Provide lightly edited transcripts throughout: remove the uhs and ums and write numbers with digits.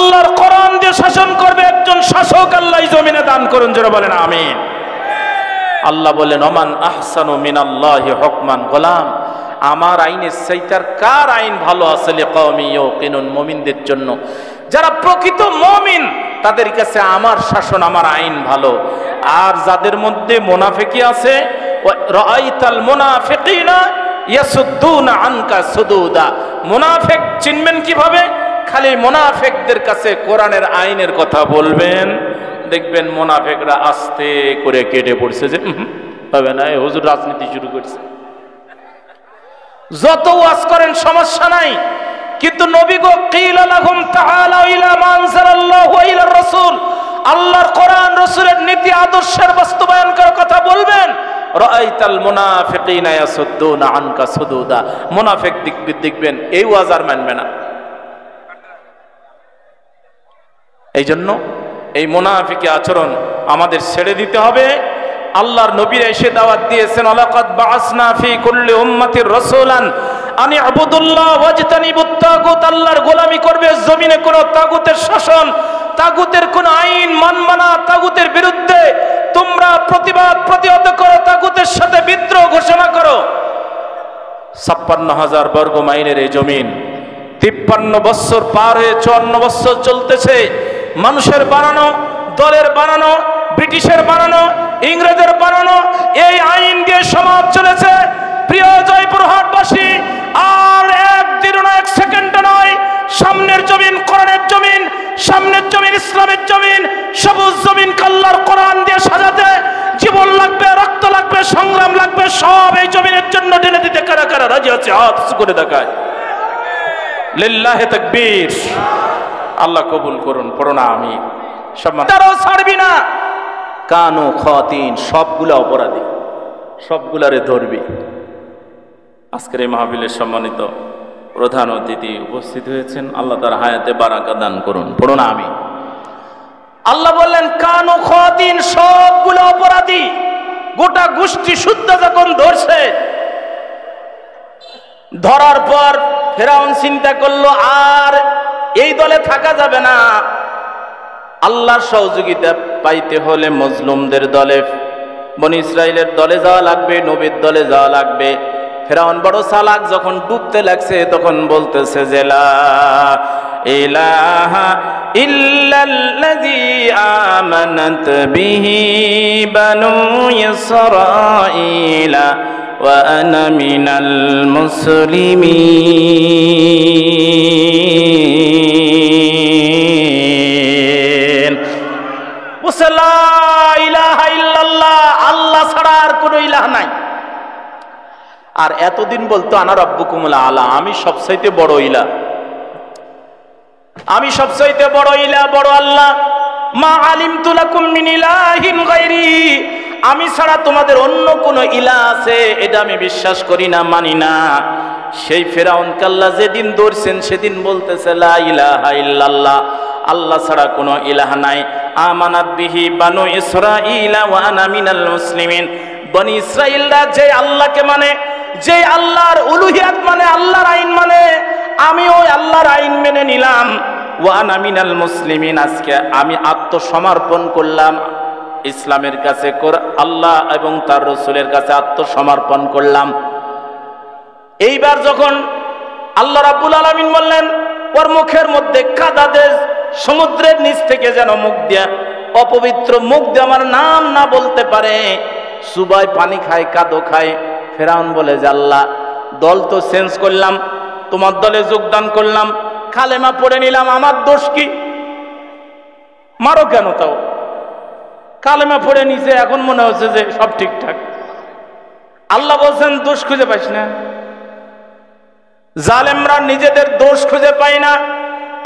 আল্লাহর কোরআন দিয়ে শাসন করবে একজন শাসক আল্লাহ জমিনে দান করুন, যারা বলেন আমিন। আল্লাহ বলেন ওমান আহসানু মিনাল্লাহি হুকমান, গোলাম আমার আইনের চাইতার কার আইন ভালো আছে? লিকাওমি ইয়াকিনুন, মুমিনদের জন্য, যারা প্রকৃত মুমিন তাদের কাছে আমার শাসন আমার আইন ভালো। আর যাদের মধ্যে মুনাফিকি আছে, রাআইতাল মুনাফিকিনা ইয়াসুদ্দুনা আনকা সুদুদা, মুনাফিক চিনবেন কিভাবে? খালি মুনাফিকদের কাছে কোরআনের আইনের কথা বলবেন, দেখবেন মুনাফিকরা আস্তে করে কেটে পড়ছে যে হবে না, হুজুর রাজনীতি শুরু করছে। যত ওয়াজ করেন সমস্যা নাই, কিন্তু নবী গো কিলা লাহুম তাআলা ইলা মা আনজালাল্লাহু ওয়া ইলা রাসূল, আল্লাহর কোরআন রাসূলের নীতি আদর্শের বাস্তবায়ন করার কথা বলবেন। রাআইতাল মুনাফিকিনা ইয়াসুদ্দুনা আনকা সুদুদা, মুনাফিক দেখবেন এই ওয়াজ আর মানবে না। এই জন্য এই মুনাফিকি আচরণ আমাদের ছেড়ে দিতে হবে। আল্লাহর নবীরা এসে দাওয়াত দিয়েছেন, আলাকাদ বাআসনা ফি কুল্লি উম্মাতির রাসূলান আনি আবুদুল্লাহ ওয়াজতানিবুত তাগুত, আল্লাহর গোলামি করবে, জমিনে কোনো তাগুতের শাসন, তাগুতের কোন আইন মানবা না, তাগুতের বিরুদ্ধে তোমরা প্রতিবাদ প্রতিহত করো, তাগুতের সাথে বিদ্রোহ ঘোষণা করো। ৫৬,০০০ বর্গ মাইলের এই জমিন ৫৩ বছর পার হয়ে ৫৪ বছর চলতেছে। মানুষের বানানো, দলের বানানো, ব্রিটিশের বানানো, ইংরেজের বানানো এই আইন দিয়ে সমাজ চলেছে। প্রিয় জয়পুরহাটবাসী, আর একদিন না এক সেকেন্ড নয়, সামনের জমিন কোরআনের জমিন, সামনের জমিন ইসলামের জমিন, সবুজ জমিন আল্লাহর কোরআন দিয়ে সাজাতে জীবন লাগবে, রক্ত লাগবে, সংগ্রাম লাগবে, সব এই জমিনের জন্য ঢেলে দিতে কারা কারা রাজি আছে? হাত করে দেখায়। লিল্লাহি তাকবীর। আল্লাহ কবুল করুন, পড়ো না আমিন। তারাও ছাড়বি না, কানু খাতিন, সবগুলা অপরাধী, সবগুলারে ধরবি। আজকের এই মাহফিলের সম্মানিত প্রধান অতিথি উপস্থিত হয়েছেন, আল্লাহ তার হায়াতে বারাকা দান করুন, পড়ো না আমিন। আল্লাহ বললেন কানু খাতিন, সবগুলো অপরাধী। গোটা গোষ্ঠী শুদ্ধ যখন ধরছে, ধরার পর ফেরাউন চিন্তা করলো আর এই দলে থাকা যাবে না, আল্লাহর সহযোগিতা পাইতে হলে মজলুমদের দলে, বনি ইসরাইলের দলে যাওয়া লাগবে, নবীর দলে যাওয়া লাগবে। ফেরাউন বড় চালাক, যখন ডুবতে লাগছে তখন বলতেছে যে লা ইলাহা ইল্লাল্লাযী আমানাত বিহি বানু ইসরাঈলা ওয়া আনা মিনাল মুসলিমিন। লা ইলাহা ইল্লাল্লাহ, আল্লাহ ছাড়া আর কোনো ইলাহ নাই। আর এতদিন বলতো আনা রাব্বুকুমুল আলা, আমি সবচাইতে বড় ইলাহ, আমি সবচাইতে বড় ইলাহ, বড় আল্লাহ। মা আলিমতু লাকুম মিন ইলাহিন গায়রি, আমি ছাড়া তোমাদের অন্য কোন ইলাহ আছে এটা আমি বিশ্বাস করি না, মানি না। সেই ফেরাউনকে আল্লাহ যেদিন ধরছেন সেদিন বলতেছে লা ইলাহা ইল্লাল্লাহ, আল্লাহ ছাড়া কোনো ইলাহ নাই। আমানাত বিহি বানু ইসরাঈলা ওয়া আনা মিনাল মুসলিমিন, বনি ইসরাঈলরা যে আল্লাহকে মানে, যে আল্লাহর উলুহিয়াত মানে, আল্লাহর আইন মানে, আমি ওই আল্লাহর আইন মেনে নিলাম। ওয়া আনা মিনাল মুসলিমিন, আজকে আমি আত্মসমর্পণ করলাম ইসলামের কাছে, আল্লাহ এবং তার রাসূলের কাছে আত্মসমর্পণ করলাম। এইবার যখন আল্লাহ রাব্বুল আলামিন বললেন, ওর মুখের মধ্যে কাদা, সমুদ্রের নিচ থেকে যেন মুখ দিয়া, অপবিত্র মুখ দিয়ে আমার নাম না বলতে পারে, সুবাই পানি খায়, কাদো খায়। ফেরাউন বলে যে আল্লাহ, দল তো চেঞ্জ করলাম, তোমার দলে যোগদান করলাম, কালেমা পড়ে নিলাম, আমার দোষ কি? মারো কেন? তাও কালেমা পড়ে নিছে, এখন মনে হচ্ছে যে সব ঠিকঠাক। আল্লাহ বলছেন দোষ খুঁজে পাইস না। জালেমরা নিজেদের দোষ খুঁজে পায় না।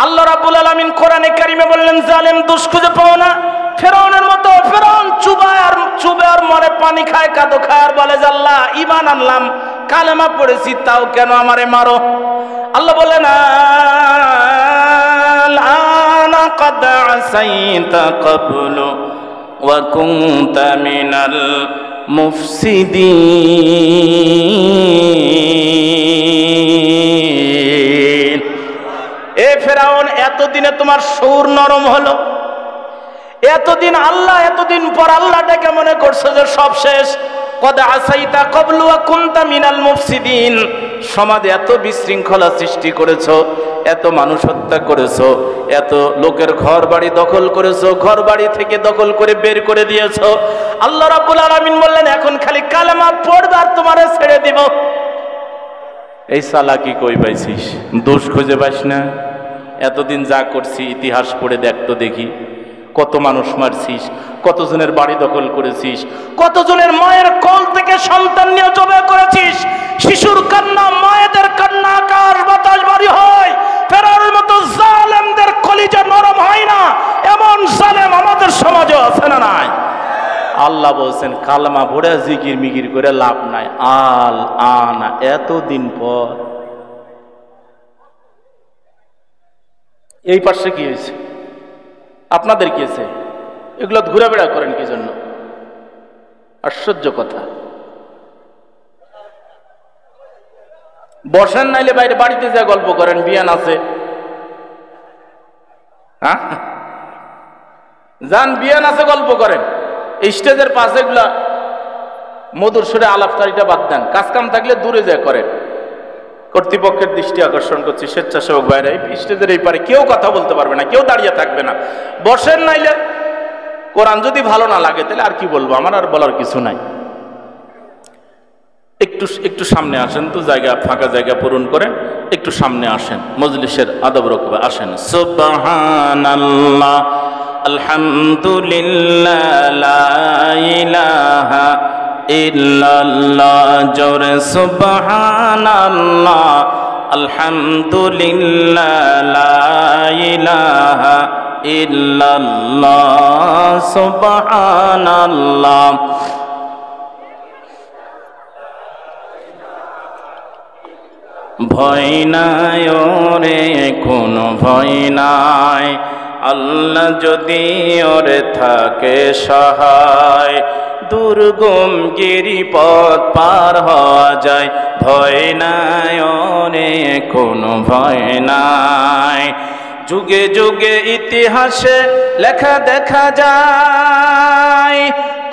আল্লাহ রাব্বুল আলামিন কোরআনে কারিমে বললেন জালেম দোষ খুঁজে পাও না। ফেরাউনের মতো, ফেরাউন চুবে আর মরে, পানি খায়, কাদো খায়, আর বলে যে আল্লাহ ঈমান আনলাম, কালেমা পড়েছি, তাও কেন আমারে মারো? আল্লাহ বলেন আনা قد عصيت قبل وكنت من المفسدين। এ ফেরাউন, এত এতদিনে তোমার সুর নরম হলো? এতদিন আল্লাহ, এতদিন পর আল্লাহটাকে মনে করছো যে সব শেষ। কদ আসাইতা ক্বাবলু ওয়া কুনতা মিনাল মুফসিদিন। সমাজে এত বিশৃঙ্খলা সৃষ্টি করেছো, এত মানুষ হত্যা করেছো, এত লোকের ঘর বাড়ি দখল করেছো, ঘর বাড়ি থেকে দখল করে বের করে দিয়েছো। আল্লাহ রাব্বুল আলামিন বললেন এখন খালি কালেমা পড়বে আর তোমারে ছেড়ে দিব। এই চালাকি কই পাইছিস? দোষ খুঁজে পাইস না? এতদিন যা করছি ইতিহাস পড়ে দেখ তো দেখি। কত মানুষ মারছিস, কতজনের বাড়ি দখল করেছিস, কতজনের মায়ের কোল থেকে সন্তান নিয়ে জবে করেছিস। শিশুর কান্না, মায়েদের কান্না আকাশ বাতাস বাড়ি হয়। ফেরাউনের মতো জালেমদের কলিজা নরম হয় না, এমন জালেম আমাদের সমাজে আছে না নাই? আল্লাহ বলছেন কালমা পড়ে জিকির মিকির করে লাভ নাই। আল আনা এতদিন পর। এই পাশে কি হয়েছে? আপনাদের কি হয়েছে? এগুলো ঘোরাফেরা করেন কি জন্য? আশ্চর্য কথা। বসেন, নাইলে বাইরে বাড়িতে যা গল্প করেন, বিয়ান আছে। হ্যাঁ যান, বিয়ান আছে, গল্প করেন। এই স্টেজের পাশে এগুলা মধুর সুরে আলাপচারিতা বাদ দেন। কাজকাম থাকলে দূরে যায় করেন। কর্তৃপক্ষের দৃষ্টি আকর্ষণ করছি, স্বেচ্ছাসেবক ভাইরা স্টেজের এই পারে কেউ কথা বলতে পারবে না, কেউ দাঁড়িয়ে থাকবে না। বসেন, নাইলে কোরআন যদি ভালো না লাগে তাহলে আর কি বলবো, আমার আর বলার কিছু নাই। একটু সামনে আসেন তো, জায়গা ফাঁকা জায়গা পূরণ করেন, একটু সামনে আসেন, মজলিসের আদব রকবে আসেন। সুবহানাল্লাহ, আলহামদুলিল্লাহ, লা ইলাহা ইল্লাল্লাহ, জোরে সুবহানাল্লাহ, আলহামদুলিল্লাহ, লা ইলাহা ইল্লাল্লাহ, সুবহানাল্লাহ। ভয় নাই ওরে কোনো ভয় নাই, আল্লাহ যদি ওরে থাকে সহায়, দুর্গম গিরিপথ পার হওয়া যায়। ভয় নাই ওরে কোনো ভয় নাই। যুগে যুগে ইতিহাসে লেখা দেখা যায়,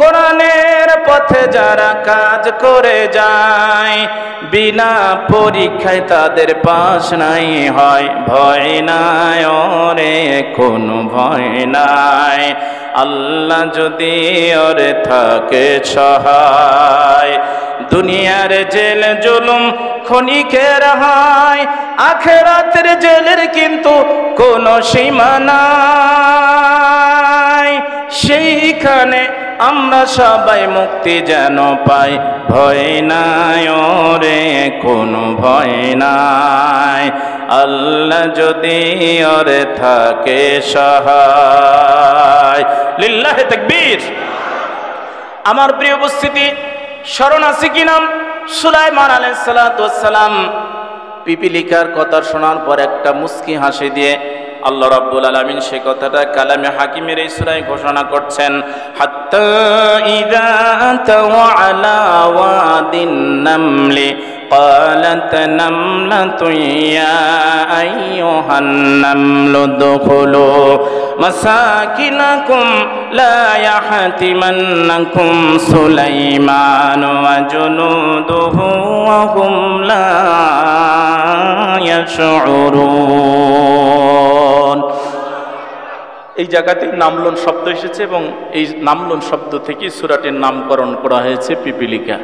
কোরআনের পথে যারা কাজ করে যায়, বিনা পরীক্ষায় তাদের পাস নাই হয়। ভয় নাই ওরে কোনো ভয় নাই, আল্লাহ যদি ওরে থাকে সহায়। দুনিয়ার জেল জুলুম ক্ষণিকের হয়, আখিরাতের জেলের কিন্তু কোনো সীমা নাই। সেইখানে আমরা সবাই মুক্তি যেন পাই। ভয় নাই ওরে কোনো ভয় নাই, আল্লাহ যদি ওরে থাকে সহায়। লিল্লাহে তাকবীর। আমার প্রিয় উপস্থিতি, স্মরণ আছে কি নাম? সুলাইমান আলাইহিস সালাতু ওয়াস সালাম পিপিলিকার কথা শোনার পর একটা মুস্কি হাসি দিয়ে আল্লাহ রাব্বুল আলামিন সে কথাটা কালামে হাকিমের এই সূরায় ঘোষণা করছেন। হাত্তা ইযা তাওয়া আলা ওয়াদিন নামলি قالت نملة يا أيها النمل ادخلوا مساكنكم لا يحطمنكم سليمان وجنوده وهم لا يشعرون। এই জায়গাতে নামলন শব্দ এসেছে এবং এই নামলন শব্দ থেকে সূরাটির নামকরণ করা হয়েছে পিপিলিকা।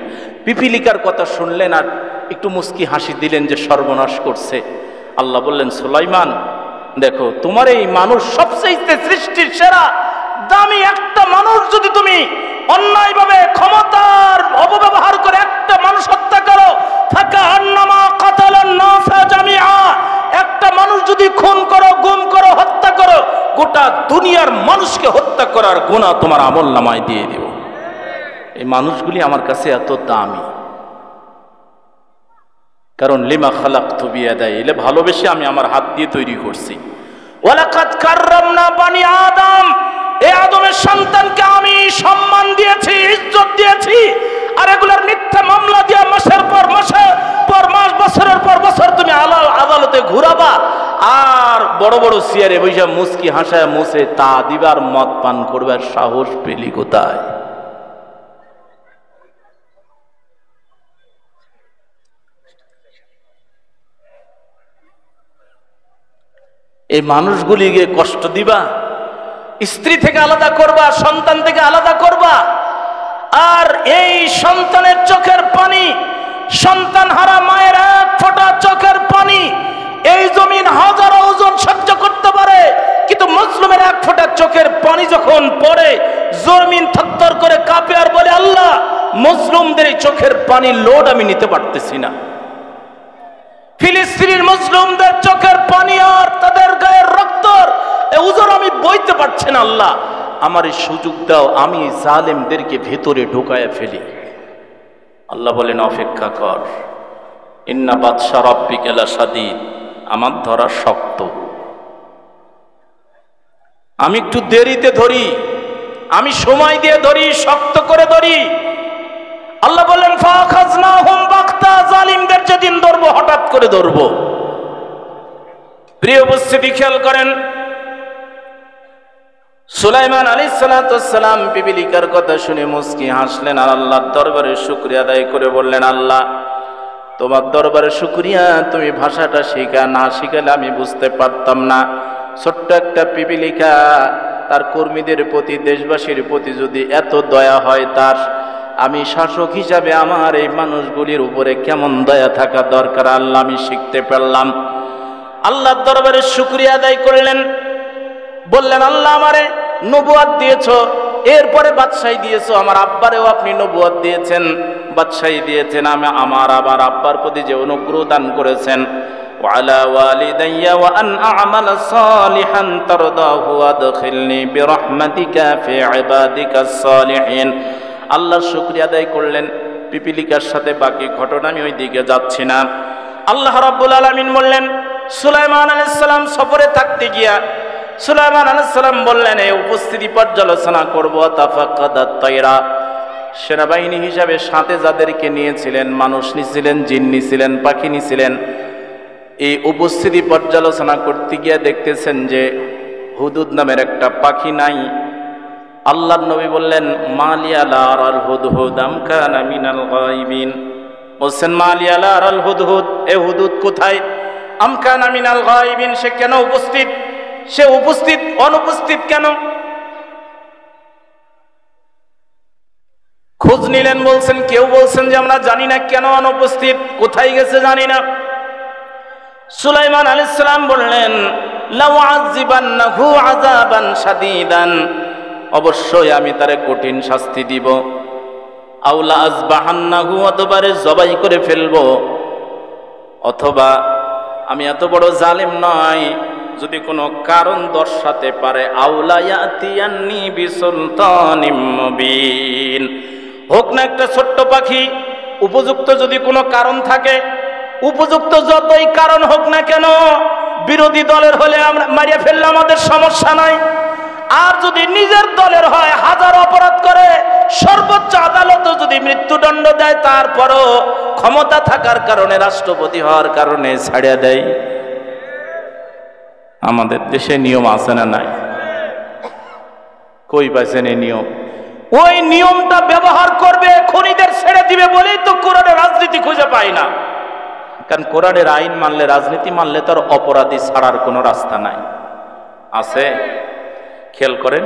পিপিলিকার কথা শুনলেন আর একটু মুস্কি হাসি দিলেন যে সর্বনাশ করছে। আল্লাহ বললেন, সুলাইমান দেখো, তোমার এই মানুষ সবচেয়ে সৃষ্টির সেরা দামি একটা মানুষ যদি তুমি অন্যায়ভাবে ক্ষমতার অপব্যবহার করে একটা মানুষ হত্যা করো, ফাকা আন্নামা কাতালান নাসা জামিআ, একটা মানুষ যদি খুন করো, গুম করো, হত্যা করো, গোটা দুনিয়ার মানুষকে হত্যা করার গুনাহ তোমার আমলনামায় দিয়ে দেব। এই মানুষগুলি আমার কাছে এত দামি, কারণ লিমা খালাকতু বিয়াদাই, এলে ভালোবেসে আমি আমার হাত দিয়ে তৈরি করছি। ওয়ালাকাদ কাররামনা বানি আদম, এই আদমের সন্তানকে আমি সম্মান দিয়েছি, ইজ্জত দিয়েছি। আর এগুলার মিথ্যা মামলা দিয়ে মাসের পর মাস বছরের পর বছর তুমি আদালতে ঘুরাবা আর বড় বড় চেয়ারে বৈশা মুস্কি হাসায় মুছে তা দিবার মদ পান করবার সাহস পেলি কোথায়? এই মানুষগুলিকে কষ্ট দিবা, স্ত্রী থেকে আলাদা করবা, সন্তান থেকে আলাদা করবা, আর এই সন্তানের চোখের পানি, সন্তান হারা মায়ের এক ফোঁটা চোখের পানি এই জমিন হাজারো ওজন সহ্য করতে পারে, কিন্তু মুসলিমের এক ফোঁটা চোখের পানি যখন পড়ে জমিন থরথর করে কাঁপে আর বলে আল্লাহ মুসলিমদের এই চোখের পানির লোড আমি নিতে পারতেছি না। ফিলিস্তিনের মুসলিমদের চোখের পানি আর তাদের গায়ের রক্তর ওজন আমি বইতে পারছি না, আল্লাহ আমার এই সুযোগ দাও, আমি জালেমদেরকে ভেতরে ঢোকায় ফেলি। আল্লাহ বলেন অপেক্ষা কর, ইন্না বাদশা রাব্বিকা লাশাদীদ, আমার ধরা শক্ত, আমি একটু দেরিতে ধরি, আমি সময় দিয়ে ধরি, শক্ত করে ধরি। আল্লাহ বলেন ফাখাযনাহুম বাগতা, জালিমদের যেদিন ধরবো হঠাৎ করে ধরবো। প্রিয় উপস্থিতি, খেয়াল করেন সুলাইমান আলাইহিস সালাতু ওয়াস সালাম পিপিলিকার কথা শুনে মুস্কি হাসলেন আর আল্লাহর দরবারে শুকরিয়া আদায় করে বললেন আল্লাহ তোমার দরবারে শুকরিয়া, তুমি ভাষাটা না শিখালে আমি বুঝতে পারতাম না। ছোট্ট একটা পিপিলিকা, তার কর্মীদের প্রতি, দেশবাসীর প্রতি যদি এত দয়া হয় তার, আমি শাসক হিসাবে আমার এই মানুষগুলির উপরে কেমন দয়া থাকা দরকার আল্লাহ আমি শিখতে পারলাম। আল্লাহর দরবারে শুকরিয়া আদায় করলেন, বললেন আল্লাহ আমারে নবুয়ত দিয়েছো, এরপরে বাদশাহী দিয়েছো, আমার আব্বারেও আপনি নবুয়ত দিয়েছেন, বাদশাহী দিয়েছেন, আমি আমার আবার আব্বার প্রতি যে অনুগ্রহ দান করেছেন, ওয়ালা ওয়ালিদাইয়া ওয়া আন আ'মালা সালিহান তারদাহু ওয়াদখিলনি বিরহমাতিকা ফি ইবাদিকাস সালিহিন। আল্লাহর শুকরিয়া আদায় করলেন। পিপিলিকার সাথে বাকি ঘটনা আমি ওই দিকে যাচ্ছি না। আল্লাহ রাব্বুল আলামিন বললেন সুলাইমান আলাইহিস সালাম সফরে থাকতে গিয়া সুলাইমান আলাইহিস সালাম বললেন এই উপস্থিতি পর্যালোচনা করব। তাফাক্কাদাত তায়রা, সেনাবাহিনী হিসাবে সাথে যাদেরকে নিয়েছিলেন, মানুষ নিছিলেন, জিন নিছিলেন, পাখি নিছিলেন, এই উপস্থিতি পর্যালোচনা করতে গিয়ে দেখতেছেন যে হুদুদ নামের একটা পাখি নাই। আল্লাহর নবী বললেন মালিয়া লা আরাল হুদহুদ আম কানা মিনাল গায়বিন, বলছেন মালিয়া লা আরাল হুদহুদ, এ হুদুদ কোথায়? আম কানা মিনাল গায়বিন, সে কেন উপস্থিত? সে উপস্থিত অনুপস্থিত কেন? খোঁজ নিলেন, বলছেন কেউ বলছেন যে আমরা জানি না কেন অনুপস্থিত, কোথায় গেছে জানি না। সুলাইমান আলাইহিস সালাম বললেন লাউআযিবান্নাহু আযাবান শাদীদান, অবশ্যই আমি তারে কঠিন শাস্তি দিব। আওলা আযবাহান্নাহু, অথবা জবাই করে ফেলবো, অথবা আমি এত বড় জালেম নয়, যদি কোনো কারণ দর্শাতে পারে আওলা ইয়াতিয়ান্নি বিসুলতানিম মুবিন, হোক না একটা ছোট্ট পাখি, উপযুক্ত যদি কোনো কারণ থাকে, উপযুক্ত যতই কারণ হোক না কেন, বিরোধী দলের হলে আমরা মারিয়া ফেললে আমাদের সমস্যা নাই। আর যদি নিজের দলের হয়, হাজার অপরাধ করে সর্বোচ্চ আদালত যদি মৃত্যুদণ্ড দেয়, তারপরও ক্ষমতা থাকার কারণে, রাষ্ট্রপতি হওয়ার কারণে ছাড়িয়ে দেয়। আমাদের দেশে নিয়ম আছে না নাই? কই পাইছেন এই নিয়ম? ওই নিয়মটা ব্যবহার করবে, খুনিদের ছেড়ে দিবে বলেই তো কোরআনের রাজনীতি খুঁজে পাই না। কারণ কোরআনের আইন মানলে, রাজনীতি মানলে তার অপরাধী ছাড়ার কোনো রাস্তা নাই। আছে? খেয়াল করেন,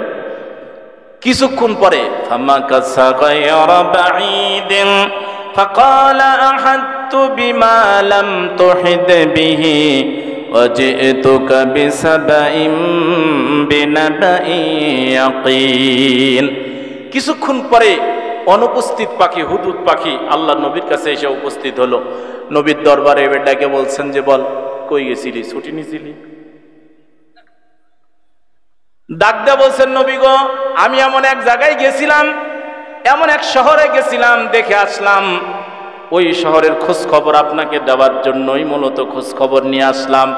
কিছুক্ষণ পরে ফামাকাসা গায়রা বাঈদিন ফাকালা আহাদতু বিমা লাম তুহিদ বিহি ওয়াজি'তুকা বিসাবাইম বিনাবাইন ইয়াকিন। কিছুক্ষণ পরে অনুপস্থিত পাখি, হুদুদ পাখি আল্লাহ নবীর কাছে এসে উপস্থিত হলো। নবীর দরবারে এবার ডাকে বলছেন যে বল কই গেছিলি, ছুটি নিছিলি? ডাক দিয়ে বলছেন নবী গো, আমি এমন এক জায়গায় গেছিলাম, এমন এক শহরে গেছিলাম, দেখে আসলাম। ওই শহরের খোঁজ খবর আপনাকে দেওয়ার জন্যই মূলত খোঁজ খবর নিয়ে আসলাম।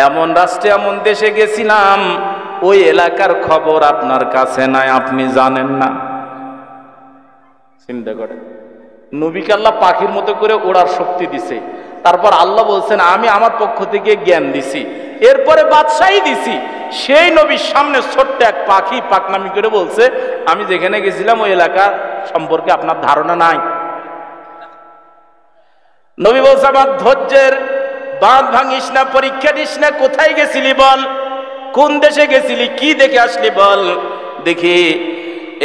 এমন রাষ্ট্রে, এমন দেশে গেছিলাম, ওই এলাকার খবর আপনার কাছে নাই, আপনি জানেন না। চিন্তা করেন, নবীকে আল্লাহ পাখির মতো করে ওড়ার শক্তি দিছে, তারপর আল্লাহ বলছেন আমি আমার পক্ষ থেকে জ্ঞান দিছি, এরপরে বাদশাহী দিছি। সেই নবীর সামনে ছোট্ট এক পাখি পাকনামি করে বলছে আমি যেখানে গেছিলাম ওই এলাকা সম্পর্কে আপনার ধারণা নাই। নবী বলছে আমার ধৈর্যের বাঁধ ভাঙিস না, পরীক্ষা দিস না, কোথায় গেছিলি বল, কোন দেশে গেছিলি, কি দেখে আসলি বল দেখি।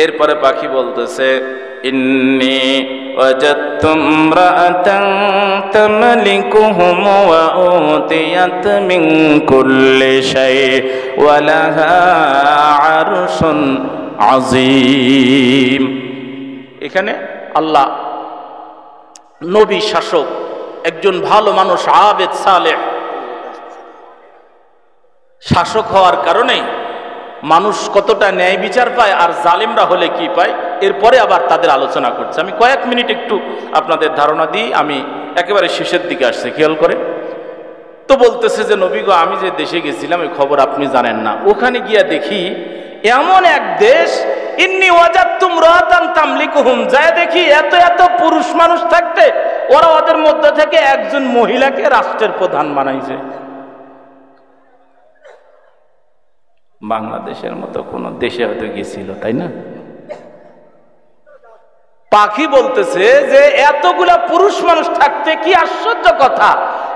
এরপরে পাখি বলতেছে ইন্নী ওয়াজাদতু ইমরাআতান তামলিকুহুম ওয়া উতিয়াত মিন কুল্লি শাই ওয়া লাহা আরশুন আযীম। এখানে আল্লাহ নবী শাসক, একজন ভালো মানুষ, আবেদ সালেহ শাসক হওয়ার কারণে মানুষ কতটা ন্যায় বিচার পায় আর জালিমরা হলে কি পায়, এরপরে আবার তাদের আলোচনা করছে। আমি কয়েক মিনিট একটু আপনাদের ধারণা দিই, আমি একেবারে শেষের দিকে আসছে, খেয়াল করে। তো বলতেছে যে নবী গো আমি যে দেশে গেছিলাম এই খবর আপনি জানেন না, ওখানে গিয়া দেখি এমন এক দেশ ইন্নী ওয়াজাদতু ইমরাআতান তামলিকুহুম, যায় দেখি এত এত পুরুষ মানুষ থাকতে ওরা ওদের মধ্যে থেকে একজন মহিলাকে রাষ্ট্রের প্রধান বানাইছে। বাংলাদেশের মতো কোন দেশে হয়তো গেছিল, তাই না? পাখি বলতেছে যে এতগুলা পুরুষ মানুষ থাকতে কি আশ্চর্য কথা,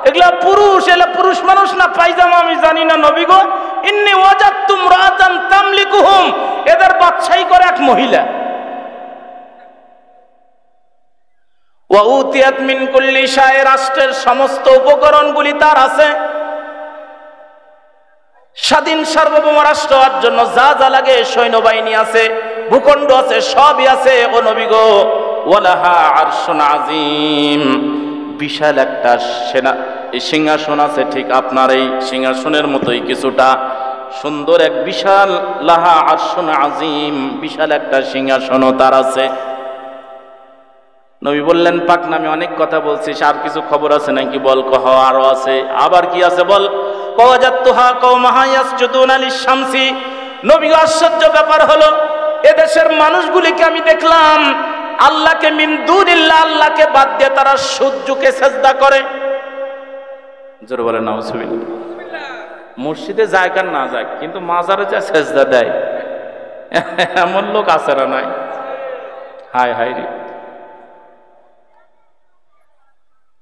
এগুলা পুরুষ, এলা পুরুষ মানুষ না পায়জামা আমি জানি না নবী গো, ইন্নী ওয়াজাদতু ইমরাআতান তামলিকুহুম, এদের বাদশাহী করে এক মহিলা। ওয়া উতিয়াত মিন কুল্লি শাই, রাষ্ট্রের সমস্ত উপকরণগুলি তার আছে। স্বাধীন সার্বভৌম রাষ্ট্র হওয়ার জন্য যা যা লাগে সৈন্যবাহিনী আছে, ভূখণ্ড আছে, সবই আছে। ও নবী গো ওয়ালাহা আরশুন আযীম, বিশাল একটা সিংহাসন আছে, ঠিক আপনার এই সিংহাসনের মতোই কিছুটা সুন্দর এক বিশাল, লাহা আরশুন আযীম, বিশাল একটা সিংহাসনও তার আছে। নবী বললেন পাকনামি অনেক কথা বলছিস, আর কিছু খবর আছে নাকি বল। কহ আরো আছে। আবার কি আছে বল। ওয়াজাদতুহা কওমাহা ইয়াসজুদুনা লিশ-শামসি, নবী আশ্চর্য ব্যাপার হলো এদেশের মানুষগুলিকে আমি দেখলাম আল্লাহকে মিন দুনিল্লাহ, আল্লাহকে বাদ দিয়ে তারা সূর্যকে সিজদা করে। জোরে বলেন নাউজুবিল্লাহ। মসজিদে যায় কার না যায়, কিন্তু মাজারে যা সিজদা দেয় এমন লোক আছে না নাই? হায় হায় রে।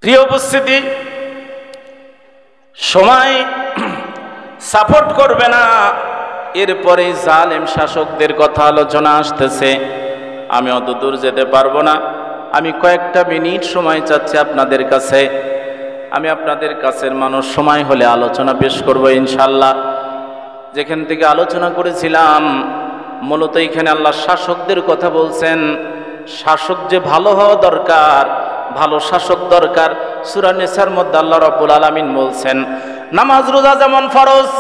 প্রিয় উপস্থিতি, সময় সাপোর্ট করবে না, এরপরে জালেম শাসকদের কথা আলোচনা আসতেছে। আমি অত দূর যেতে পারবো না, আমি কয়েকটা মিনিট সময় চাচ্ছি আপনাদের কাছে। আমি আপনাদের কাছের মানুষ, সময় হলে আলোচনা পেশ করব ইনশাল্লাহ। যেখান থেকে আলোচনা করেছিলাম মূলত এখানে আল্লাহ শাসকদের কথা বলছেন। শাসক যে ভালো হওয়া দরকার, ভালো শাসক দরকার। সূরা নিসার মধ্যে আল্লাহ রাব্বুল আলামিন বলছেন নামাজ রোজা যেমন ফরজ,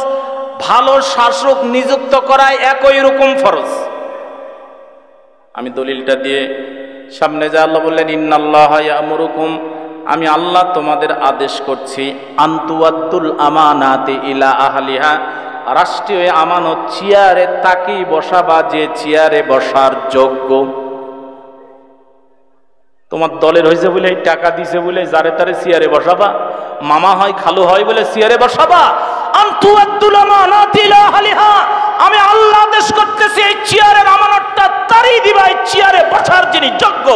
ভালো শাসক নিযুক্ত করায় একই রকম ফরজ। আমি দলিলটা দিয়ে সামনে যা আল্লাহ বললেন ইন্নাল্লাহা ইয়া'মুরুকুম, আমি আল্লাহ তোমাদের আদেশ করছি আনতুয়াদ্দুল আমানাতি ইলা আহলিহা, রাষ্ট্রীয় আমানত চেয়ারে তাকেই বসাবা যে চেয়ারে বসার যোগ্য। তোমার দলের হয়েছে বলে, টাকা দিছে বলে যারে তারে চেয়ারে বসাবা, মামা হয় খালু হয় বলে চেয়ারে বসাবা। আনতুয়াদ্দুল আমানাতি ইলা আহলিহা, আমি আল্লাহ আদেশ করতেছি এই চেয়ারের আমানতটা তারই দিবা, এই চেয়ারে বসার যিনি যোগ্য।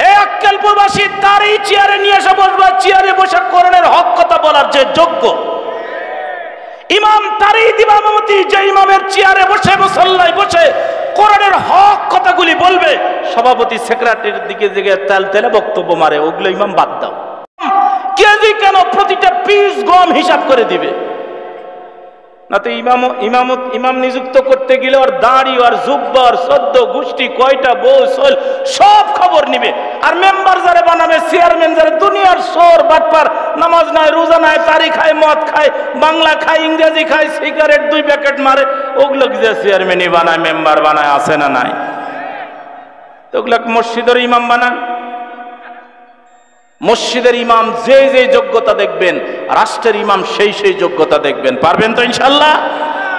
এই আক্কেলপুরবাসী তারই চেয়ারে নিয়ে এসে বসবা, চেয়ারে বসে কোরআনের হক কথা বলার যে যোগ্য। ইমাম তারই দিবা ইমামতি, যে ইমামের চেয়ারে বসে মুসল্লায় বসে কোরআনের হক কথাগুলি বলবে। সভাপতি সেক্রেটারির দিকে দিকে তেল তেলে বক্তব্য মারে, ওগুলো ইমাম বাদ দাও। কেজি কেন প্রতিটা পিস গম হিসাব করে দিবে না তো ইমাম নিযুক্ত করতে গেলে ওর দাড়ি, ওর জুব্বা, ওর সদ্য গোষ্ঠী কয়টা বউ সোল সব খবর নিবে। আর মেম্বার যারা বানাবে, চেয়ারম্যান যারা দুনিয়ার সোর বাটপার, নামাজ নাই, রোজা নাই, তারি খায়, মদ খায়, বাংলা খায়, ইংরেজি খায়, সিগারেট 2 প্যাকেট মারে, ওগুলো যে চেয়ারম্যানই বানায়, মেম্বার বানায়, আছে না নাই? তো ওগুলো মসজিদের ইমাম বানান। মসজিদের ইমাম যে যে যোগ্যতা দেখবেন, রাষ্ট্রের ইমাম সেই সেই যোগ্যতা দেখবেন। পারবেন তো ইনশাল্লাহ?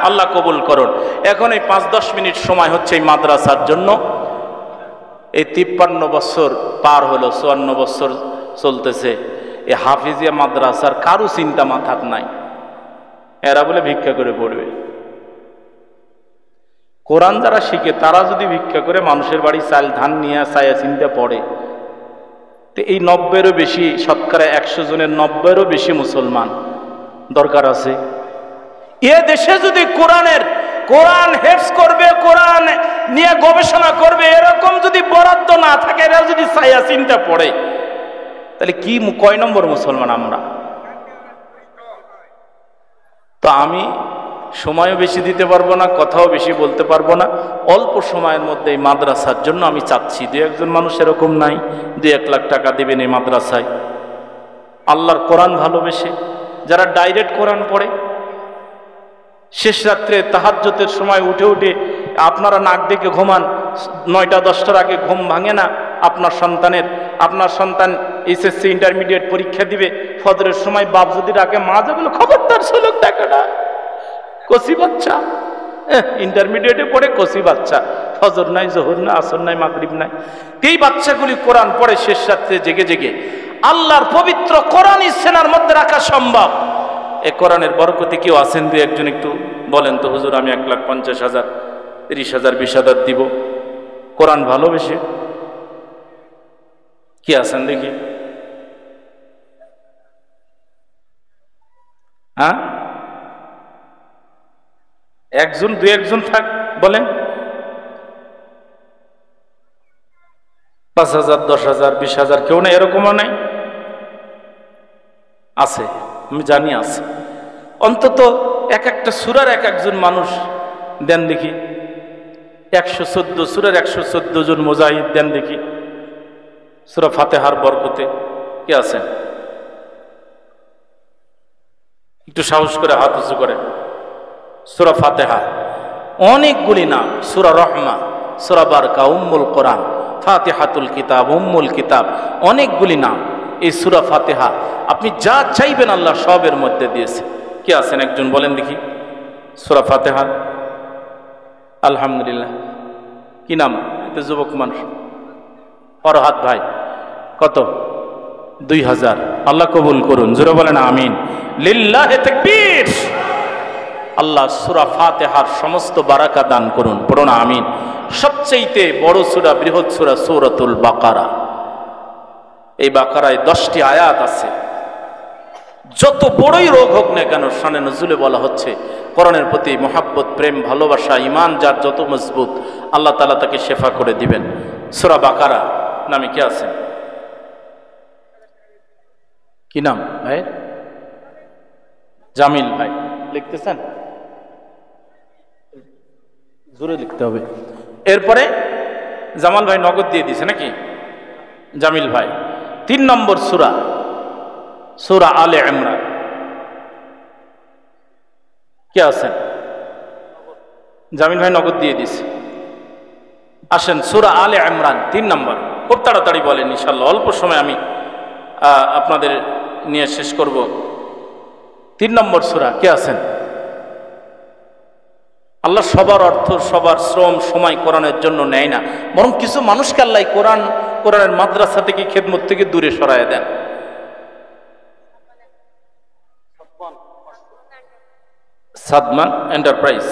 আল্লাহ কবুল করুন। এখন এই 5-10 মিনিট সময় হচ্ছে এই মাদ্রাসার জন্য। এই 53 বছর পার হলো, 54 বছর চলতেছে। এই হাফিজিয়া মাদ্রাসার কারো চিন্তা মাথার নাই, এরা বলে ভিক্ষা করে পড়বে। কোরআন যারা শিখে তারা যদি ভিক্ষা করে মানুষের বাড়ি চাল ধান নিয়ে চায়া চিন্তা পড়ে, তো এই 90-এরও বেশি, শতকরা 100 জনের 90-এরও বেশি মুসলমান দরকার আছে। এ দেশে যদি কোরআন হেফজ করবে, কোরআন নিয়ে গবেষণা করবে, এরকম যদি বরাদ্দ না থাকে, এরা যদি চায়া চিন্তা পড়ে, তাহলে কি কয় নম্বর মুসলমান আমরা? তো আমি সময়ও বেশি দিতে পারবো না, কথাও বেশি বলতে পারবো না। অল্প সময়ের মধ্যে এই মাদ্রাসার জন্য আমি চাচ্ছি, 2-1 জন মানুষ এরকম নাই 2-1 লাখ টাকা দেবেন এই মাদ্রাসায়, আল্লাহর কোরআন ভালোবেসে, যারা ডাইরেক্ট কোরআন পড়ে, শেষ রাত্রে তাহাজ্জুদের সময় উঠে উঠে আপনারা নাক ডেকে ঘুমান, 9টা-10টার আগে ঘুম ভাঙে না আপনার সন্তান এসএসসি ইন্টারমিডিয়েট পরীক্ষা দিবে, ফজরের সময় বাপ যদি ডাকে, মা যাবে খবরদার ঝলক দেখে না, কচি বাচ্চা, ইন্টারমিডিয়েটে পড়ে কচি বাচ্চা, ফজর নাই, জোহর নাই, আসর নাই, মাগরিব নাই। এই বাচ্চাগুলি কোরআন পড়ে শেষ রাত্রে জেগে জেগে। আল্লাহর পবিত্র কোরআন সিনার মধ্যে রাখা সম্ভব। এই কোরআনের বরকতে কেউ আছেন 2-1 জন? একটু বলেন তো, হুজুর আমি 1,50,000, 30,000, 20,000 দিব কোরআন ভালোবেসে। কি আছেন দেখি? হ্যাঁ, 2-1 জন থাক, বলেন। 5,000, 10,000, 20,000 কেউ না? এরকমও নাই? আছে, আমি জানি আছে। অন্তত একটা সূরার 1-1 জন মানুষ দেন দেখি। 114 সূরার 114 জন মুজাহিদ দেন দেখি সূরা ফাতিহার বরকতে। কি আছেন? একটু সাহস করে হাত উঁচু করে। সূরা ফাতিহা অনেকগুলি নাম, সূরা রহমা, সূরা বারকা, উম্মুল কোরআন, ফাতিহাতুল কিতাব, উম্মুল কিতাব, অনেকগুলি নাম এই সূরা ফাতিহা। আপনি যা চাইবেন আল্লাহ সবের মধ্যে দিয়েছে। কি আছেন একজন বলেন দেখি সূরা ফাতিহা? আলহামদুলিল্লাহ। কি নাম? এটা যুবক মানুষ, ফরহাদ ভাই। কত? 2,000। আল্লাহ কবুল করুন, জোরে বলেন আমিন। লিল্লাহি তাকবীর। আল্লাহ সূরা ফাতিহার সমস্ত বারাকা দান করুন, পড়ুন আমিন। সবচেয়ে বড় সূরা, বৃহৎ সূরা সূরাতুল বাকারা। এই বাকারায় 10টি আয়াত আছে। যত বড়ই রোগ হোক না কেন, শানে নজুলে বলা হচ্ছে কোরআনের প্রতি মহাব্বত, প্রেম, ভালোবাসা, ঈমান যার যত মজবুত, আল্লাহ তাআলা তাকে শেফা করে দিবেন। সূরা বাকারা নামে কি আছে? কি নাম ভাই? জামিল ভাই লিখতেছেন? জোরে লিখতে হবে। এরপরে জামাল ভাই নগদ দিয়ে দিছে নাকি? জামিল ভাই 3 নম্বর সূরা, সূরা আলে ইমরান। কে আছেন? জামিল ভাই নগদ দিয়ে দিছে। আসেন সূরা আলে ইমরান 3 নম্বর। খুব তাড়াতাড়ি বলেন ইনশাআল্লাহ, অল্প সময় আমি আপনাদের নিয়ে শেষ করব। 3 নম্বর সূরা। কে আছেন? আল্লাহ সবার অর্থ, সবার শ্রম, সময় কোরআনের জন্য নেয় না, বরং কিছু মানুষকে আল্লাহ কোরআনের মাদ্রাসা থেকে, খেদমত থেকে দূরে সরায় দেন। সাদমান এন্টারপ্রাইজ।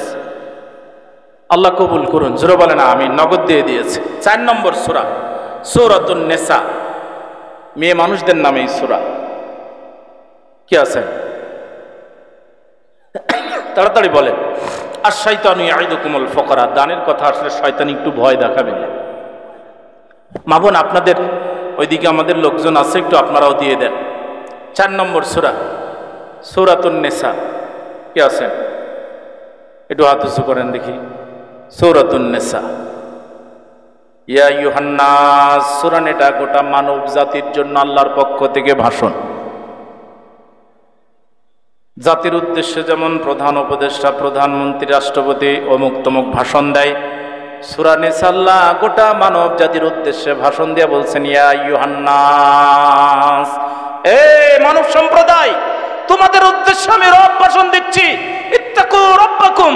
আল্লাহ কবুল করুন, জোরে বলেন আমিন। নগদ দিয়ে দিয়েছে। 4 নম্বর সূরা সূরাতুন নিসা। মেয়ে মানুষদের নামে এই সূরা। কি আছে? তাড়াতাড়ি বলেন। আর শয়তানু ইয়াইদুকুমুল ফাকরা। দানের কথা আসলে শয়তান একটু ভয় দেখাবে। মা বোন, আপনাদের ওইদিকে আমাদের লোকজন আছে, একটু আপনারাও দিয়ে দেন। 4 নম্বর সূরা সূরাতুন নিসা। কি আছেন? একটু হাত উঁচু করেন দেখি। সূরাতুন নিসা। ইয়া আইয়ুহান নাস। সূরা এটা গোটা মানব জাতির জন্য আল্লাহর পক্ষ থেকে ভাষণ। জাতির উদ্দেশ্যে যেমন প্রধান উপদেষ্টা, প্রধানমন্ত্রী, রাষ্ট্রপতি অমুক তমুক ভাষণ দেয়, সূরা নিসা আল্লাহ গোটা মানব জাতির উদ্দেশ্যে ভাষণ দিয়ে বলছেন, ইয়া আইয়ুহান নাস, এ মানব সম্প্রদায়, তোমাদের উদ্দেশ্যে আমি রব ভাষণ দিচ্ছি। ইত্তাকু রাব্বাকুম।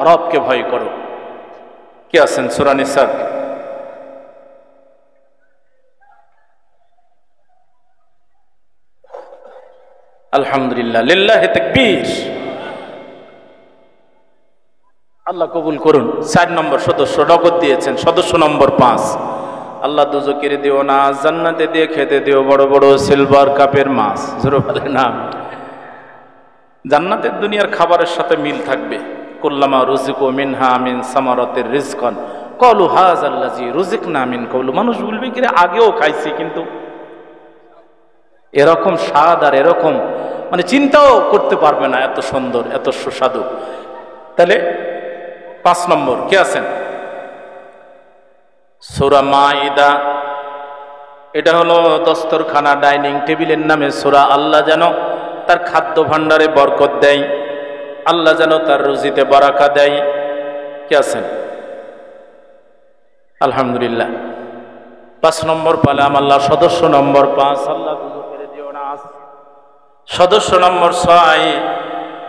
রবকে ভয় করো। কি আছেন? সূরা নিসা। আলহামদুলিল্লাহ, লিল্লাহি তাকবীর। আল্লাহ কবুল করুন। 4 নম্বর সদস্য নগদ দিয়েছেন, সদস্য নম্বর 5। আল্লাহ দুজকের দিও না, জান্নাতে দিয়ে খেতে দিও বড় বড় সিলভার কাপের মাছ। জোরে বলে না। জান্নাতের দুনিয়ার খাবারের সাথে মিল থাকবে। কুল্লামা রুজিকু মিনহা মিন সামারাতির রিজকান ক্বালু হাযাল্লাযী রুজিকনা মিন ক্বালু। মানুষ বলবে কি আগেও খাইছি, কিন্তু এরকম স্বাদ আর এরকম মানে চিন্তাও করতে পারবে না, এত সুন্দর, এত সুস্বাদু। তাহলে 5 নম্বর কে আছেন? সূরা মাইদা। এটা হলো দস্তরখানা, ডাইনিং টেবিলের নামে সূরা। আল্লাহ যেন তার খাদ্য ভাণ্ডারে বরকত দেয়, আল্লাহ যেন তার রুজিতে বারাকা দেয়। কে আছেন? আলহামদুলিল্লাহ। 5 নম্বর পালাম আল্লাহ। সদস্য নম্বর 5, আল্লাহ দুজকের দিও না। সদস্য নম্বর 6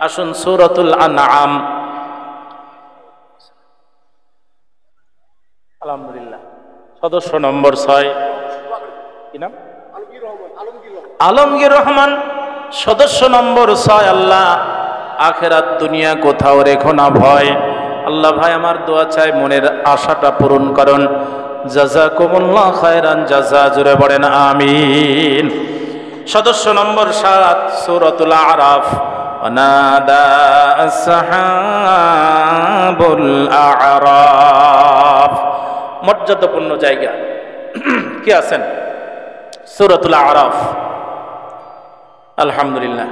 আসুন সূরাতুল আনআম। আলহামদুলিল্লাহ। সদস্য নম্বর 6 কি নাম? আলমগীর রহমান। সদস্য নম্বর 6। আল্লাহ আখিরাত দুনিয়া কোথাও রেখো না ভয়। আল্লাহ ভাই আমার দোয়া চাই, মনের আশাটা পূরণ করুন। জাযাকুমুল্লাহ খায়রান জাযা। জোরে বলেন আমিন। সদস্য নম্বর 7 সূরাতুল আরাফ। ওয়ানাদা আসহাবুল আরাফ। মর্যাদাপূর্ণ জায়গা। কি আছেন? সূরাতুল আরাফ। আলহামদুলিল্লাহ,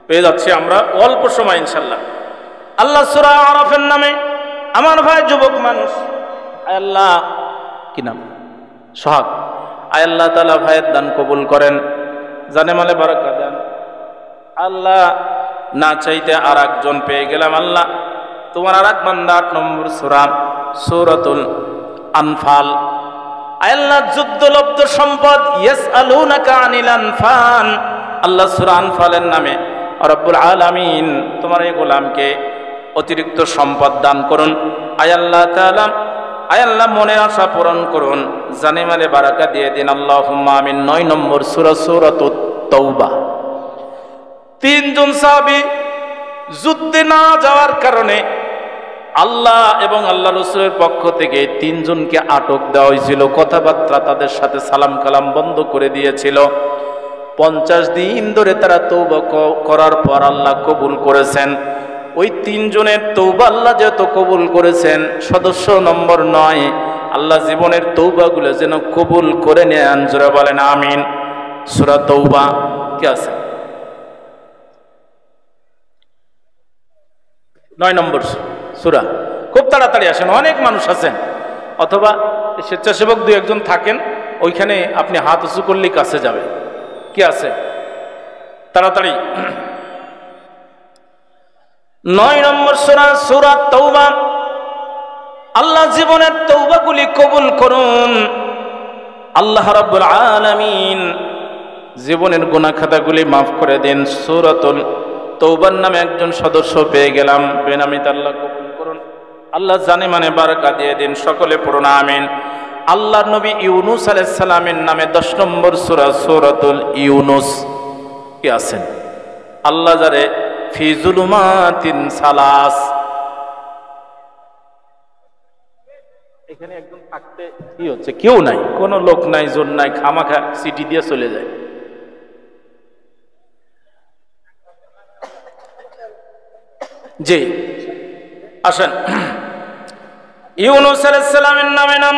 পেয়ে যাচ্ছি আমরা অল্প সময় ইনশাল্লাহ। আল্লাহ সূরা আরাফের নামে আমার ভাই যুবক মানুষ, আয় আল্লাহ কি নাম? সোহাগ। আয় আল্লাহ তাআলা ভাইয়ের দান কবুল করেন, জানে মালে বারাকা দেন। আল্লাহ না চাইতে আর একজন পেয়ে গেলাম। আল্লাহ তোমার আর এক বান্দা 8 নম্বর সূরা সূরাতুল আনফাল। আয় আল্লাহ যুদ্ধলব্ধ সম্পদ, ইয়াসআলুনাকা আনিল আনফাল। আল্লাহ সূরা আনফালের নামে রব্বুল আলামিন তোমার এই গোলামকে অতিরিক্ত সম্পদ দান করুন। আয় আল্লাহ তাআলা, আয় আল্লাহ মনের আশা পূরণ করুন, জানে মালে বারাকা দিয়ে দিন। আল্লাহুম্মা আমিন। 9 নম্বর সূরা সূরাতুত তাওবা। 3 জন সাহাবী যুদ্ধে না যাওয়ার কারণে আল্লাহ এবং আল্লাহ রাসূলের পক্ষ থেকে 3 জনকে আটক দেওয়া হয়েছিল। কথাবার্তা তাদের সাথে সালাম কালাম বন্ধ করে দিয়েছিল। 50 দিন ধরে তারা তওবা করার পর আল্লাহ কবুল করেছেন। ওই 3 জনের তওবা আল্লাহ যেহেতু কবুল করেছেন, সদস্য নম্বর 9 আল্লাহ জীবনের তওবাগুলো যেন কবুল করে নেন। জোরে বলেন আমিন। সূরা তওবা। কি আছে? 9 নম্বর সূরা। খুব তাড়াতাড়ি আসেন, অনেক মানুষ আছেন, অথবা স্বেচ্ছাসেবক 2-1 থাকেন, ওইখানে আপনি হাত উঁচু করলেই কাছে যাবে। কি আছে? তাড়াতাড়ি। 9 নম্বর সূরা সূরা তাওবা। আল্লাহ জীবনের তওবাগুলি কবুল করুন। আল্লাহ রাব্বুল আলামিন জীবনের গুনাহ খাতাগুলি মাফ করে দেন। সূরাতুল তাওবার নামে একজন সদস্য পেয়ে গেলাম, বেনামিতে আল্লাহ কবুল করুন। আল্লাহ জানে মানে বারাকা দিয়ে দিন। সকলে পড়ুন আমিন। আল্লাহর নবী ইউনুস আলাইহিস সালামের নামে 10 নম্বর সূরা সূরাতুল ইউনুস। কি আছেন? আল্লাহ যারে ফি যুলুমাতিন সালাস। এখানে একজন থাকতে কি হচ্ছে? কেউ নাই, কোনো লোক নাই, জোর নাই, খামাখা সিটি দিয়ে চলে যায়। জি আসেন। ইউনুস আলাইহিস সালামের নামে নাম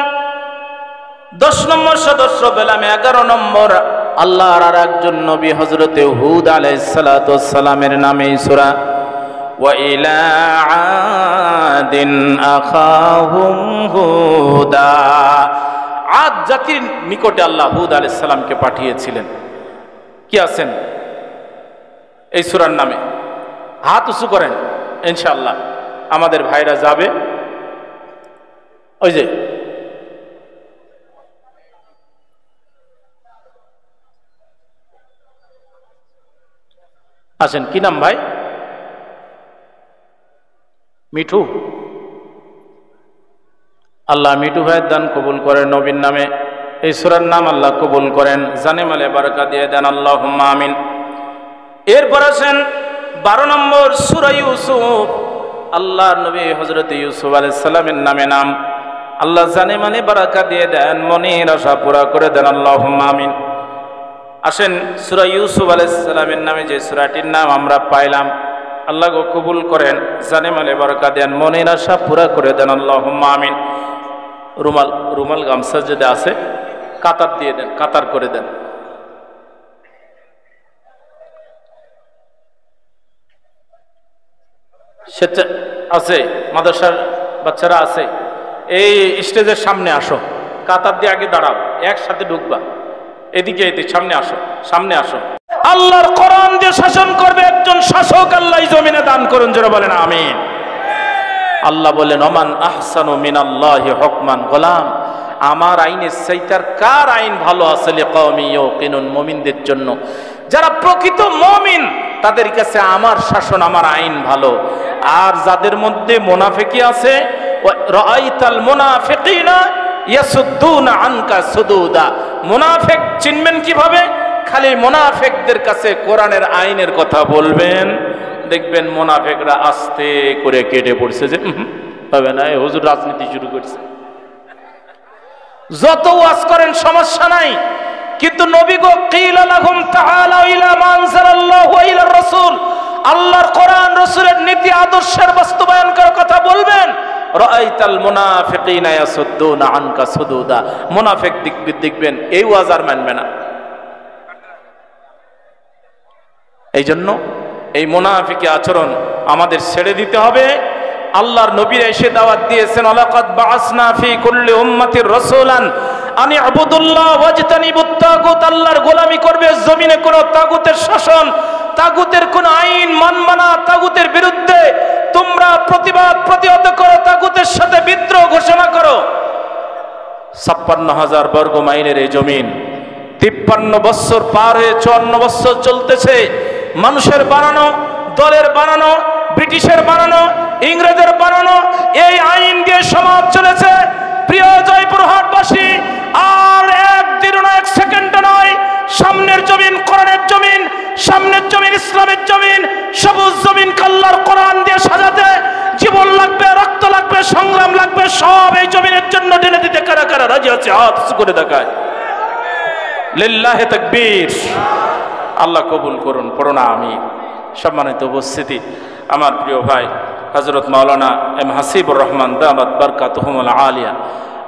10 নম্বর সদস্য পেলাম। 11 নম্বর আল্লাহর আর একজন নবী হযরতে হুদ আলাইহিস সালাতু ওয়াস সালামের নামে সূরা। ওয়া ইলা আদিন আখাহুম হুদা। আদ জাতির নিকটে আল্লাহ হুদ আলাইহিস সালামকে পাঠিয়েছিলেন। কি আছেন এই সূরার নামে? হাত উঁচু করেন, ইনশাআল্লাহ আমাদের ভাইরা যাবে। ওই যে আসেন। কি নাম ভাই? মিঠু। আল্লাহ মিঠু ভাইয়ের দান কবুল করেন। নবীর নামে এই সূরার নাম আল্লাহ কবুল করেন, জানে মালে বারাকা দিয়ে দেন। আল্লাহুম্মা আমিন। এরপর আসেন 12 নম্বর সূরা ইউসুফ। আল্লাহর নবী হযরত ইউসুফ আলাইহিস সালামের নামে নাম। আল্লাহ জানে মানে বারাকা দিয়ে দেন, মনের আশা পুরা করে দেন, আল্লাহুম্মা আমিন। আসেন সূরা ইউসুফ আলাইহিস সালামের নামে যে সূরাটির নাম আমরা পাইলাম, আল্লাহ গো কবুল করেন, জানে মানে বারাকা দেন, মনের আশা পুরা করে দেন, আল্লাহুম্মা আমিন। রুমাল গামছা যদি আছে কাতার দিয়ে দেন, কাতার করে দেন। সেটা আছে, মাদ্রাসার বাচ্চারা আছে, এই স্টেজের সামনে আসো, কাতার দিয়ে আগে দাঁড়াও, একসাথে ঢুকবা, এদিকে এদিকে সামনে আসো, সামনে আসো। আল্লাহর কোরআন যে শাসন করবে একজন শাসক আল্লাহ জমিনে দান করুন, যারা বলেন আমিন। আল্লাহ বলেন ওমান আহসানু মিনাল্লাহি হুকমান, গোলাম আমার আইনের চাইতে কার আইন ভালো আছে, লিকাওমি ইউকিনুন, মুমিনদের জন্য, যারা প্রকৃত মুমিন তাদের কাছে আমার শাসন আমার আইন ভালো। আর যাদের মধ্যে মুনাফিকি আছে, রাআইতাল মুনাফিকিনা ইয়াসুদ্দুনা আনকা সুদুদা, মুনাফিক চিনবেন কিভাবে? খালি মুনাফিকদের কাছে কোরআনের আইনের কথা বলবেন, দেখবেন মুনাফিকরা আস্তে করে কেটে পড়ছে, যে হবে না, হুজুর রাজনীতি শুরু করছে। যত ওয়াজ করেন সমস্যা নাই, কিন্তু নবী গো কিলা লাহুম তাআলা ইলা মা আনজালাল্লাহু ওয়া ইলা রাসূল, আল্লাহর কোরআন রাসূলের নীতি আদর্শের বাস্তবায়ন করার কথা বলবেন। রাআইতাল মুনাফিকিনা ইয়াসুদ্দুনা আনকা সুদুদা, মুনাফিক দেখবেন এই ওয়াজ আর মানবে না। এই জন্য এই মুনাফিকি আচরণ আমাদের ছেড়ে দিতে হবে। আল্লাহর নবী এসে দাওয়াত দিয়েছেন, আলাকাদ বাআসনা ফি কুল্লি উম্মাতির রাসূলান আনি আবুদুল্লাহ ওয়াজতানিবুত তাগুত, আল্লাহর গোলামি করবে, জমিনে কোন তাগুতের শাসন, তাগুতের কোন আইন মানবে না, তাগুতের বিরুদ্ধে তোমরা প্রতিবাদ প্রতিহত করো, তাগুতের সাথে বিদ্রোহ ঘোষণা করো। 56,000 বর্গ মাইলের এই জমিন 53 বছর পার হয়ে 54 বছর চলতেছে। মানুষের বানানো, দলের বানানো, ব্রিটিশের বানানো, ইংরেজের বানানো এই আইন দিয়ে সমাজ চলেছে। প্রিয় জয়পুরহাটবাসী, আর একদিন নয়, এক সেকেন্ড নয়, সামনের জমিন কোরআনের জমিন, সামনের জমিন ইসলামের জমিন, সবুজ জমিন আল্লাহর কোরআন দিয়ে সাজাতে জীবন লাগবে, রক্ত লাগবে, সংগ্রাম লাগবে, সব এই জমিনের জন্য ঢেলে দিতে কারা কারা রাজি আছে হাত করে দেখায়। লিল্লাহি তাকবীর। আল্লাহ কবুল করুন, পড়ুন আমিন। সম্মানিত উপস্থিতি, আমার প্রিয় ভাই হযরত মাওলানা এম হাসিবুর রহমান দামাত বারকাতুহুমুল আলিয়া,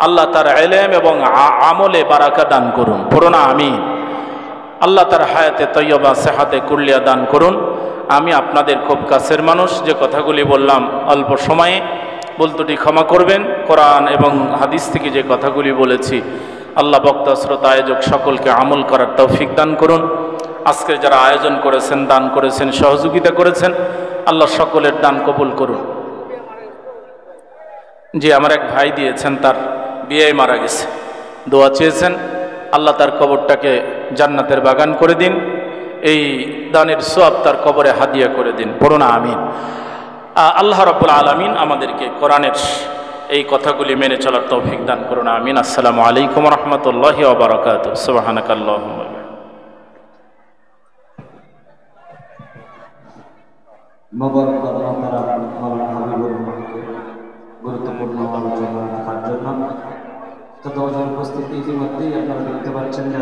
আল্লাহ তার ইলম এবং আমলে বারাকা দান করুন, পড়ুন আমিন। আল্লাহ তার হায়াতে তৈয়বা সেহাতে কুল্লিয়া দান করুন। আমি আপনাদের খুব কাছের মানুষ, যে কথাগুলি বললাম অল্প সময়ে, বলতুটি ক্ষমা করবেন। কোরআন এবং হাদিস থেকে যে কথাগুলি বলেছি, আল্লাহ বক্তা শ্রোতা আয়োজক সকলকে আমল করার তৌফিক দান করুন। আজকে যারা আয়োজন করেছেন, দান করেছেন, সহযোগিতা করেছেন, আল্লাহ সকলের দান কবুল করুন। যে আমার এক ভাই দিয়েছেন, তার বিয়ে মারা গেছে, দোয়া চেয়েছেন, আল্লাহ তার কবরটাকে জান্নাতের বাগান করে দিন, এই দানের সওয়াব তার কবরে হাদিয়া করে দিন, পড়ুন আমিন। আল্লাহ রাব্বুল আলামিন আমাদেরকে কোরআনের এই কথাগুলি মেনে চলার তৌফিক দান করুন, আমিন। আসসালামু আলাইকুম ওয়া রাহমাতুল্লাহি ওয়া বারাকাতুহু। সুবহানাকাল্লাহুম্মা গুরুত্বপূর্ণ আলোচনা থাকার জন্য। তো 10 জন উপস্থিতি ইতিমধ্যেই আপনারা দেখতে পাচ্ছেন যে